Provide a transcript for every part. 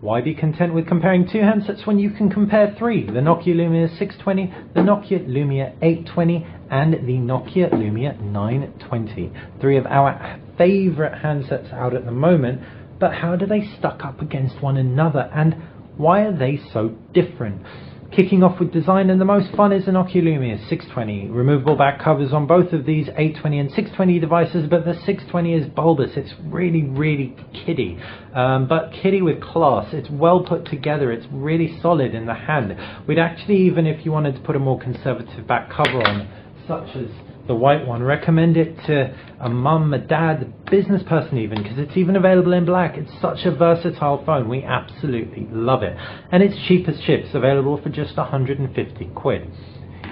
Why be content with comparing two handsets when you can compare three? The Nokia Lumia 620, the Nokia Lumia 820, and the Nokia Lumia 920. Three of our favorite handsets out at the moment, but how do they stack up against one another, and why are they so different? Kicking off with design, and the most fun is the Nokia Lumia 620. Removable back covers on both of these 820 and 620 devices, but the 620 is bulbous. It's really kiddie, but kiddie with class. It's well put together. It's really solid in the hand. We'd actually, even if you wanted to put a more conservative back cover on, such as the white one, recommend it to a mum, a dad, a business person even, because it's even available in black. It's such a versatile phone. We absolutely love it, and it's cheap as chips, available for just 150 quid.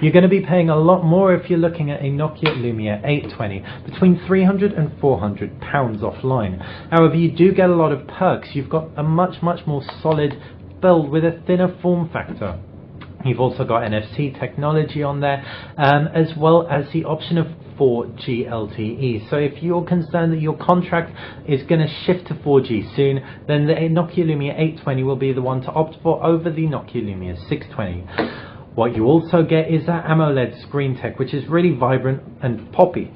You're going to be paying a lot more if you're looking at a Nokia Lumia 820, between 300 and 400 pounds offline. However, you do get a lot of perks. You've got a much more solid build with a thinner form factor. You've also got NFC technology on there, as well as the option of 4G LTE. So if you're concerned that your contract is going to shift to 4G soon, then the Nokia Lumia 820 will be the one to opt for over the Nokia Lumia 620. What you also get is that AMOLED screen tech, which is really vibrant and poppy.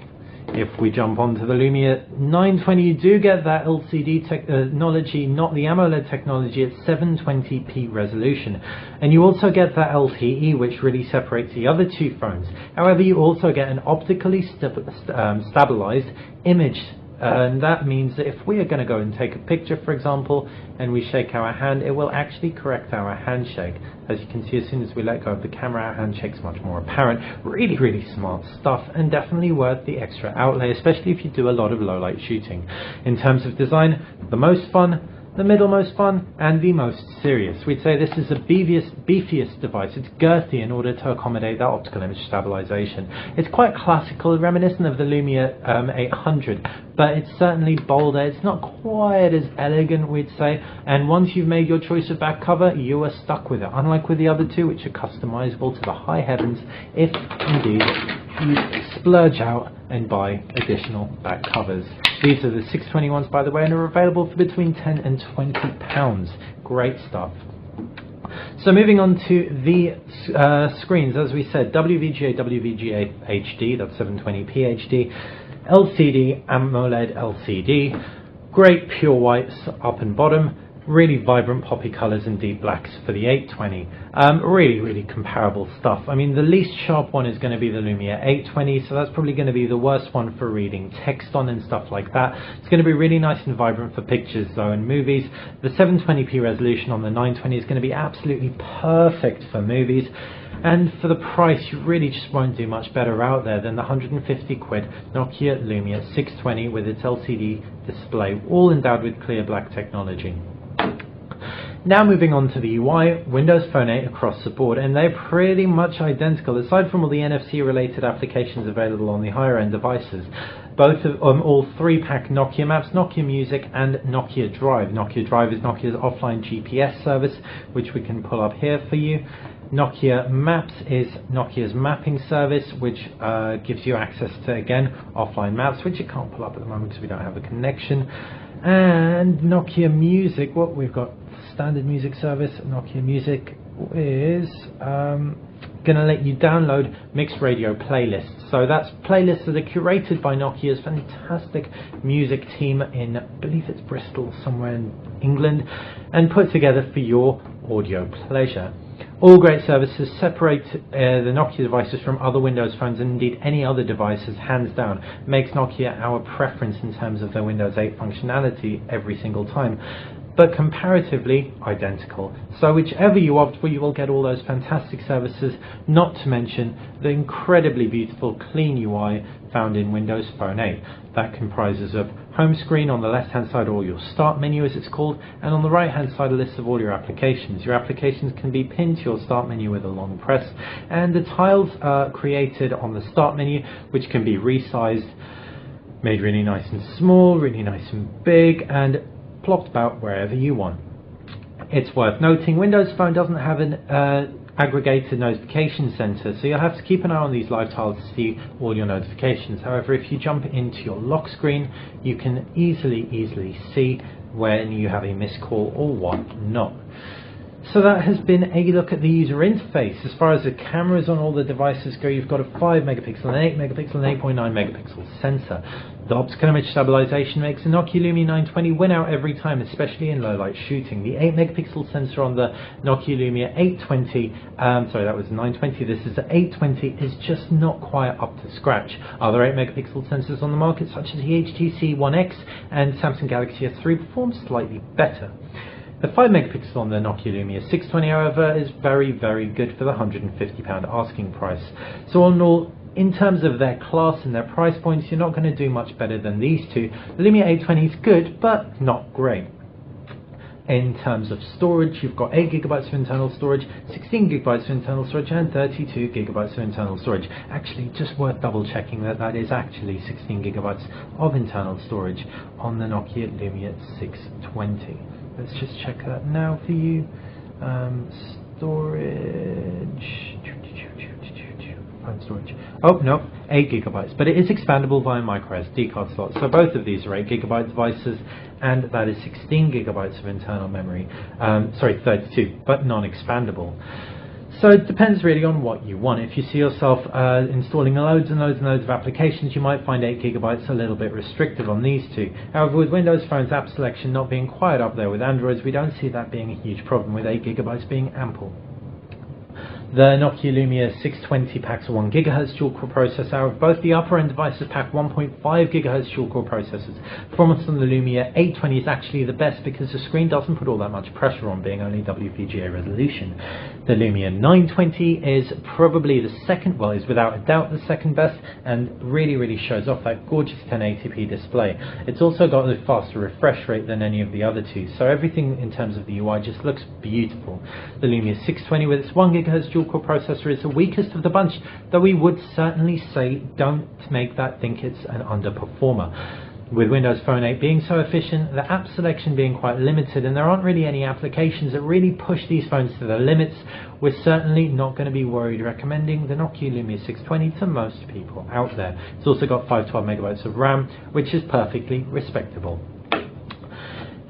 If we jump onto the Lumia 920, you do get that LCD technology, not the AMOLED technology, at 720p resolution. And you also get that LTE, which really separates the other two phones. However, you also get an optically stabilized image. And that means that if we are going to go and take a picture, for example, and we shake our hand, it will actually correct our handshake. As you can see, as soon as we let go of the camera, our handshake's much more apparent. Really smart stuff, and definitely worth the extra outlay, especially if you do a lot of low light shooting. In terms of design, the most fun, the middle most fun, and the most serious. We'd say this is the beefiest device. It's girthy in order to accommodate that optical image stabilization. It's quite classical, reminiscent of the Lumia 800, but it's certainly bolder. It's not quite as elegant, we'd say, and once you've made your choice of back cover, you are stuck with it, unlike with the other two, which are customizable to the high heavens, if indeed you splurge out and buy additional back covers. These are the 620 ones, by the way, and are available for between 10 and 20 pounds. Great stuff. So moving on to the screens, as we said, WVGA HD, that's 720p HD, LCD, AMOLED LCD, great pure whites up and bottom, really vibrant poppy colours and deep blacks for the 820. Really comparable stuff. I mean, the least sharp one is going to be the Lumia 820, so that's probably going to be the worst one for reading text on and stuff like that. It's going to be really nice and vibrant for pictures though and movies. The 720p resolution on the 920 is going to be absolutely perfect for movies. And for the price, you really just won't do much better out there than the 150 quid Nokia Lumia 620 with its LCD display, all endowed with clear black technology. Now moving on to the UI, Windows Phone 8 across the board, and they're pretty much identical, aside from all the NFC related applications available on the higher end devices. Both of all three pack Nokia Maps, Nokia Music, and Nokia Drive. Nokia Drive is Nokia's offline GPS service, which we can pull up here for you. Nokia Maps is Nokia's mapping service, which gives you access to, again, offline maps, which you can't pull up at the moment because we don't have a connection. And Nokia Music, what we've got, standard music service. Nokia Music is going to let you download mixed radio playlists. So that's playlists that are curated by Nokia's fantastic music team in, I believe it's Bristol, somewhere in England, and put together for your audio pleasure. All great services. Separate the Nokia devices from other Windows phones and indeed any other devices, hands down. Makes Nokia our preference in terms of their Windows 8 functionality every single time, but comparatively identical. So whichever you opt for, you will get all those fantastic services, not to mention the incredibly beautiful clean UI found in Windows Phone 8. That comprises of home screen on the left hand side, or your start menu as it's called, and on the right hand side a list of all your applications. Your applications can be pinned to your start menu with a long press, and the tiles are created on the start menu, which can be resized, made really nice and small, really nice and big, and plopped about wherever you want. It's worth noting Windows Phone doesn't have an aggregated notification center, so you'll have to keep an eye on these live tiles to see all your notifications. However, if you jump into your lock screen, you can easily see when you have a missed call or whatnot. So that has been a look at the user interface. As far as the cameras on all the devices go, you've got a 5 megapixel, an 8 megapixel, and 8.9 megapixel sensor. The optical image stabilization makes the Nokia Lumia 920 win out every time, especially in low light shooting. The 8 megapixel sensor on the Nokia Lumia 820, that was 920, this is the 820, is just not quite up to scratch. Other 8 megapixel sensors on the market, such as the HTC One X and Samsung Galaxy S3, perform slightly better. The 5 megapixel on the Nokia Lumia 620, however, is very, very good for the £150 asking price. So on all, in terms of their class and their price points, you're not going to do much better than these two. The Lumia 820 is good, but not great. In terms of storage, you've got 8 gigabytes of internal storage, 16 gigabytes of internal storage, and 32 gigabytes of internal storage. Actually, just worth double checking that is actually 16 gigabytes of internal storage on the Nokia Lumia 620. Let's just check that now for you. Storage. Oh no, 8 gigabytes, but it is expandable via micro SD card slot. So both of these are 8 gigabyte devices, and that is 16 gigabytes of internal memory. 32, but non-expandable. So it depends really on what you want. If you see yourself installing loads and loads and loads of applications, you might find 8 gigabytes a little bit restrictive on these two. However, with Windows Phone's app selection not being quite up there with Androids, we don't see that being a huge problem, with 8 gigabytes being ample. The Nokia Lumia 620 packs a 1 GHz dual-core processor. Both the upper-end devices pack 1.5 GHz dual-core processors. Performance on the Lumia 820 is actually the best because the screen doesn't put all that much pressure on, being only WPGA resolution. The Lumia 920 is probably the second, well, is without a doubt the second best, and really shows off that gorgeous 1080p display. It's also got a faster refresh rate than any of the other two, so everything in terms of the UI just looks beautiful. The Lumia 620 with its 1 GHz dual-core processor is the weakest of the bunch, though we would certainly say don't make that think it's an underperformer. With Windows Phone 8 being so efficient, the app selection being quite limited, and there aren't really any applications that really push these phones to their limits, we're certainly not going to be worried recommending the Nokia Lumia 620 to most people out there. It's also got 512 megabytes of RAM, which is perfectly respectable.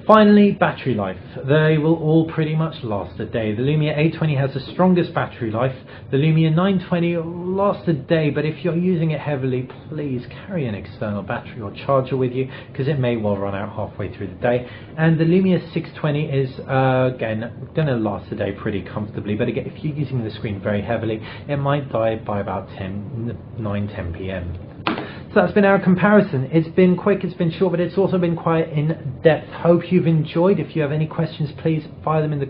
Finally, battery life. They will all pretty much last a day. The Lumia 820 has the strongest battery life. The Lumia 920 will last a day, but if you're using it heavily, please carry an external battery or charger with you, because it may well run out halfway through the day. And the Lumia 620 is, again, going to last a day pretty comfortably, but again, if you're using the screen very heavily, it might die by about 9-10 p.m. So that's been our comparison. It's been quick, it's been short, but it's also been quite in depth. Hope you've enjoyed. If you have any questions, please fire them in the